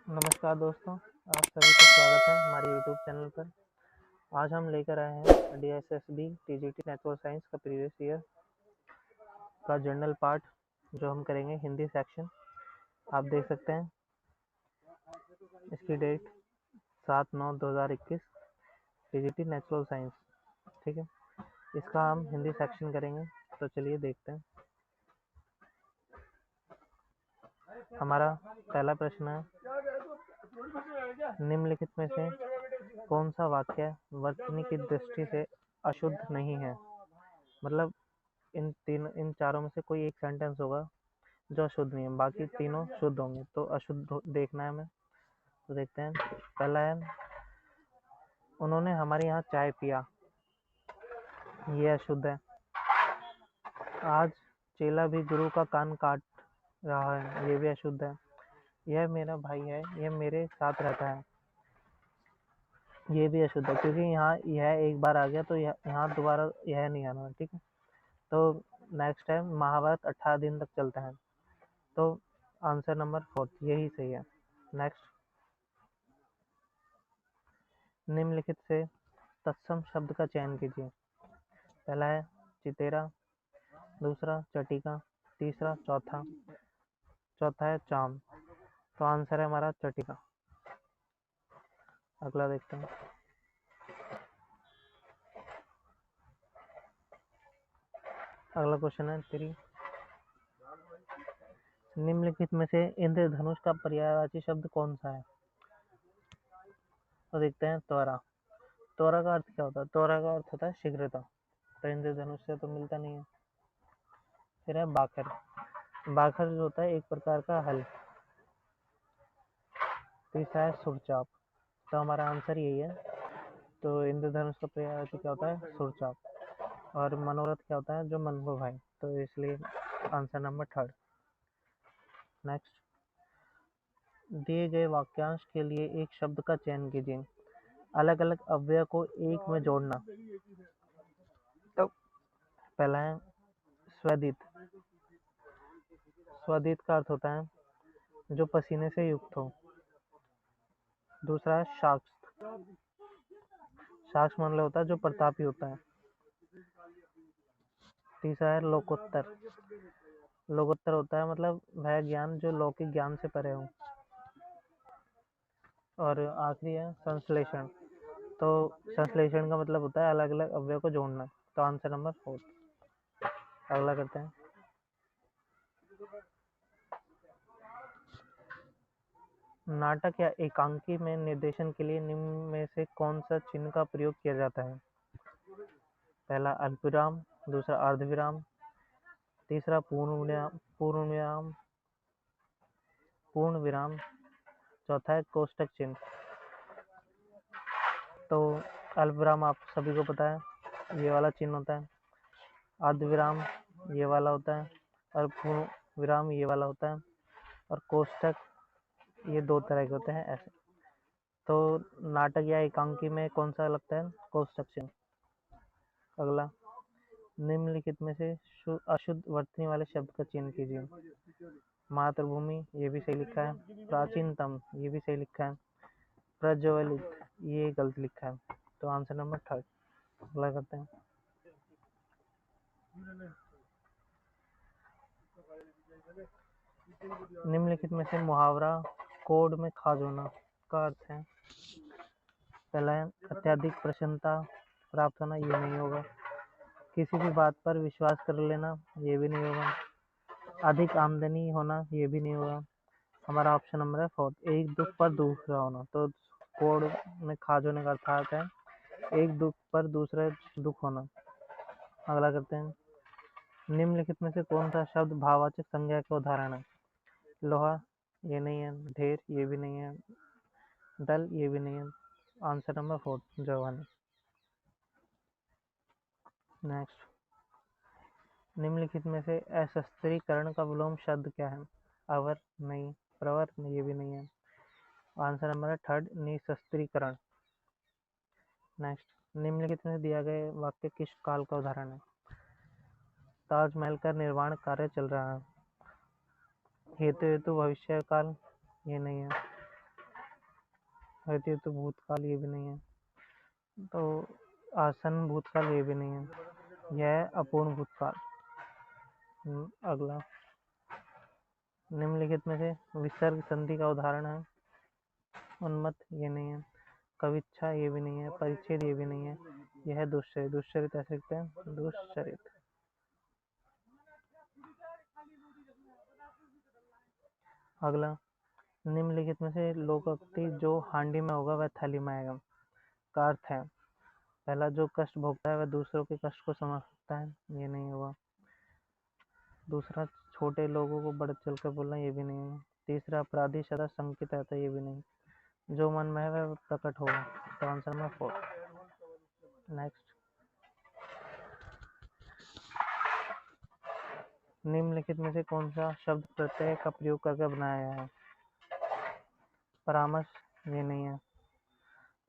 नमस्कार दोस्तों, आप सभी का स्वागत है हमारे यूट्यूब चैनल पर। आज हम लेकर आए हैं DSSB TGT नेटवर्क साइंस का प्रीवियस ईयर का जर्नल पार्ट, जो हम करेंगे हिंदी सेक्शन। आप देख सकते हैं इसकी डेट 7/9/2021, TGT नेचुरल साइंस। ठीक है, इसका हम हिंदी सेक्शन करेंगे, तो चलिए देखते हैं। हमारा पहला प्रश्न है, निम्नलिखित में से कौन सा वाक्य वर्तनी की दृष्टि से अशुद्ध नहीं है। मतलब इन चारों में से कोई एक सेंटेंस होगा जो अशुद्ध नहीं है, बाकी तीनों शुद्ध होंगे। तो अशुद्ध देखना है हमें। तो देखते हैं। पहला है, उन्होंने हमारे यहाँ चाय पिया, ये अशुद्ध है। आज चेला भी गुरु का कान काट रहा है, ये भी अशुद्ध है। यह मेरा भाई है, यह मेरे साथ रहता है, ये भी अशुद्ध है, क्योंकि यहाँ यह एक बार आ गया तो यहाँ दोबारा यह नहीं आना है। ठीक है, तो नेक्स्ट है, महाभारत 18 दिन तक चलता है। तो आंसर नंबर 4 यही सही है। नेक्स्ट, निम्नलिखित से तत्सम शब्द का चयन कीजिए। पहला है चितेरा, दूसरा चटिका, तीसरा चौथा है चाम। तो आंसर है हमारा चटिका। अगला देखते हैं। अगला क्वेश्चन है 3, निम्नलिखित में से इंद्रधनुष का पर्यायवाची शब्द कौन सा है। तो देखते हैं, त्वरा। त्वरा का अर्थ क्या होता है? त्वरा का अर्थ होता है शीघ्रता, तो इंद्रधनुष से तो मिलता नहीं है। फिर है बाखर। बाखर जो होता है एक प्रकार का हल। तीसरा है सुरचाप। तो हमारा आंसर यही है। तो इंद्रधनुष का पर्यायवाची क्या होता है? सुरचाप। और मनोरथ क्या होता है? जो मन को भाई। तो इसलिए आंसर नंबर 3। नेक्स्ट, दिए गए वाक्यांश के लिए एक शब्द का चयन कीजिए। अलग अलग अव्यय को एक में जोड़ना। तो पहला है स्वदित। स्वदित का अर्थ होता है जो पसीने से युक्त हो। दूसरा है साक्ष। साक्ष मतलब होता है जो प्रतापी होता है। तीसरा है लोकोत्तर। लोकोत्तर होता है मतलब वह ज्ञान जो लौकिक ज्ञान से परे हो। और आखिरी है संश्लेषण। तो संश्लेषण का मतलब होता है अलग अलग अवयव को जोड़ना। तो आंसर नंबर 4। अगला करते हैं। नाटक या एकांकी में निर्देशन के लिए निम्न में से कौन सा चिन्ह का प्रयोग किया जाता है। पहला अल्पविराम, दूसरा अर्धविराम, तीसरा पूर्ण विराम, चौथा है कोष्टक चिन्ह। तो अल्पविराम आप सभी को पता है, ये वाला चिन्ह होता है। अर्धविराम ये वाला होता है, और पूर्ण विराम ये वाला होता है, और कोष्टक ये 2 तरह के होते हैं ऐसे। तो नाटक या एकांकी में कौन सा लगता है? कोष्टक चिन्ह। अगला, निम्नलिखित में से अशुद्ध वर्तनी वाले शब्द का चयन कीजिए। मातृभूमि ये भी सही लिखा है। प्राचीनतम ये भी सही लिखा है। प्रज्वलित ये गलत लिखा है। तो आंसर नंबर 3। अगला करते हैं। निम्नलिखित में से मुहावरा कोड में खाज होना का अर्थ है। पहला है अत्यधिक प्रसन्नता प्राप्त होना, ये नहीं होगा। किसी भी बात पर विश्वास कर लेना, ये भी नहीं होगा। अधिक आमदनी होना, ये भी नहीं होगा। हमारा ऑप्शन नंबर है 4, एक दुख पर दूसरा होना। तो कोड में खाज होने का अर्थ आता है एक दुख पर दूसरा दुख होना। अगला करते हैं। निम्नलिखित में से कौन सा शब्द भाववाचक संज्ञा के उदाहरण है। लोहा ये नहीं है, ढेर ये भी नहीं है, दल ये भी नहीं है। आंसर नंबर 4 जवानी। नेक्स्ट, निम्नलिखित में से अशस्त्रीकरण का विलोम शब्द क्या है। अवर नहीं, प्रवर ये भी नहीं है। आंसर नंबर है 3 निशस्त्रीकरण। नेक्स्ट, निम्नलिखित में दिया गया वाक्य किस काल का उदाहरण है। ताजमहल का निर्माण कार्य चल रहा है। हेतु भविष्य काल ये नहीं है। रहती है तो भूतकाल ये भी नहीं है, तो आसन भूतकाल ये भी नहीं है, यह अपूर्ण भूतकाल। अगला, निम्नलिखित में से विसर्ग संधि का उदाहरण है। उन्मत्त ये नहीं है, कविच्छा ये भी नहीं है, परिच्छेद ये भी नहीं है, यह है दुश्चरित। दुश्चरित ऐसे लिखते हैं, दुश्चरित। अगला, निम्नलिखित में से लोकोक्ति जो हांडी में होगा वह थाली में आएगा। का अर्थ है, पहला, जो कष्ट भोगता है वह दूसरों के कष्ट को समझ सकता है, ये नहीं होगा। दूसरा, छोटे लोगों को बढ़ चढ़ कर बोलना, ये भी नहीं है। तीसरा, अपराधी सदा संकित रहता है, ये भी नहीं। जो मन में है वह प्रकट होगा, तो आंसर में 4। नेक्स्ट, निम्नलिखित में से कौन सा शब्द प्रत्यय का प्रयोग करके बनाया गया है। परामर्श ये नहीं है,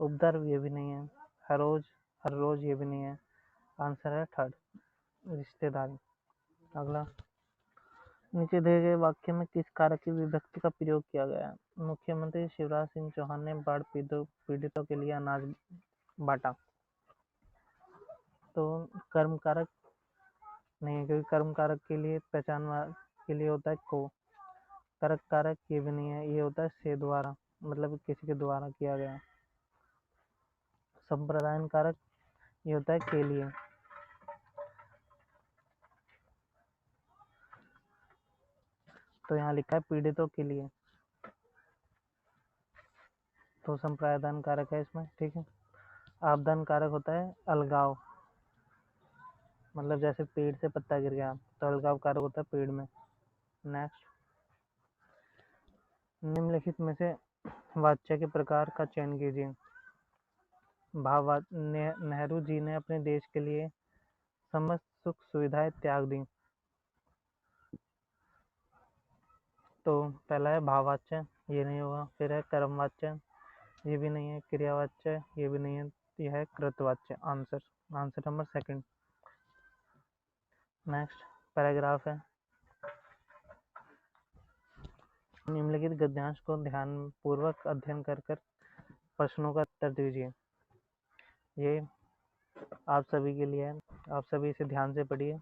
उपद्रव ये भी नहीं है, हर रोज ये भी नहीं है। आंसर है 3rd, रिश्तेदारी। अगला, नीचे दिए गए वाक्य में किस कारक की विभक्ति का प्रयोग किया गया है। मुख्यमंत्री शिवराज सिंह चौहान ने बाढ़ पीड़ितों के लिए अनाज बांटा, तो कर्म कारक नहीं है, क्योंकि कर्म कारक के लिए पहचान के लिए होता है को। करक कारक ये भी नहीं है, ये होता है से द्वारा, मतलब किसी के द्वारा किया गया। संप्रदायन कारक ये होता है के लिए। तो यहाँ लिखा है पीड़ितों के लिए, तो संप्रदायन कारक है इसमें, ठीक है। आपदान कारक होता है अलगाव, मतलब जैसे पेड़ से पत्ता गिर गया तो अलगाव कारक होता है पेड़ में। नेक्स्ट, निम्नलिखित में से वाच्य के प्रकार का चयन कीजिए। नेहरू जी ने अपने देश के लिए समस्त सुख सुविधाएं त्याग दी, तो पहला है भाववाच्य, ये नहीं होगा। फिर है कर्मवाच्य, ये भी नहीं है। क्रियावाच्य ये भी नहीं है, यह है कृतवाच्य। Answer number 2। नेक्स्ट पैराग्राफ है, निम्नलिखित गद्यांश को ध्यान पूर्वक अध्ययन कर प्रश्नों का उत्तर दीजिए। ये आप सभी के लिए है, आप सभी इसे ध्यान से पढ़िए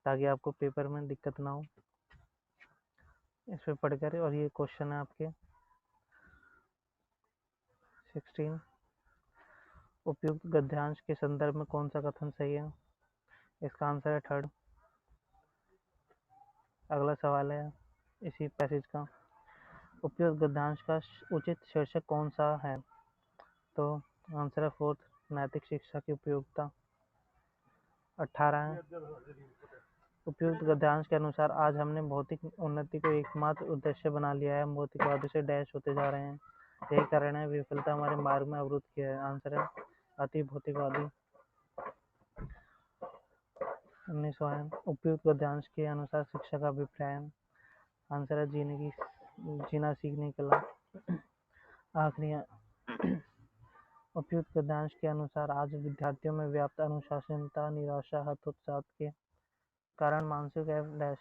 ताकि आपको पेपर में दिक्कत ना हो इस पे पढ़कर। और ये क्वेश्चन है आपके 16, उपयुक्त गद्यांश के संदर्भ में कौन सा कथन सही है। इसका आंसर है 3rd। अगला सवाल है इसी पैसेज का, उपयुक्त गद्यांश का उचित शीर्षक कौन सा है, तो आंसर है 4th, नैतिक शिक्षा की उपयोगिता। 18 है, उपयुक्त गद्यांश के अनुसार आज हमने भौतिक उन्नति को एकमात्र उद्देश्य बना लिया है, हम भौतिकवादी से डैश होते जा रहे हैं, यही कारण है विफलता हमारे मार्ग में अवरुद्ध किया है। आंसर है अति भौतिकवादी। 19 है, उपयुक्त गद्यांश के अनुसार शिक्षा का अभिप्राय है। आंसर है जीना सीखने की कला। आखिरी है, उपयुक्त गद्यांश के अनुसार आज विद्यार्थियों में व्याप्त अनुशासनहीनता, निराशा, हतोत्साह के कारण मानसिक डैश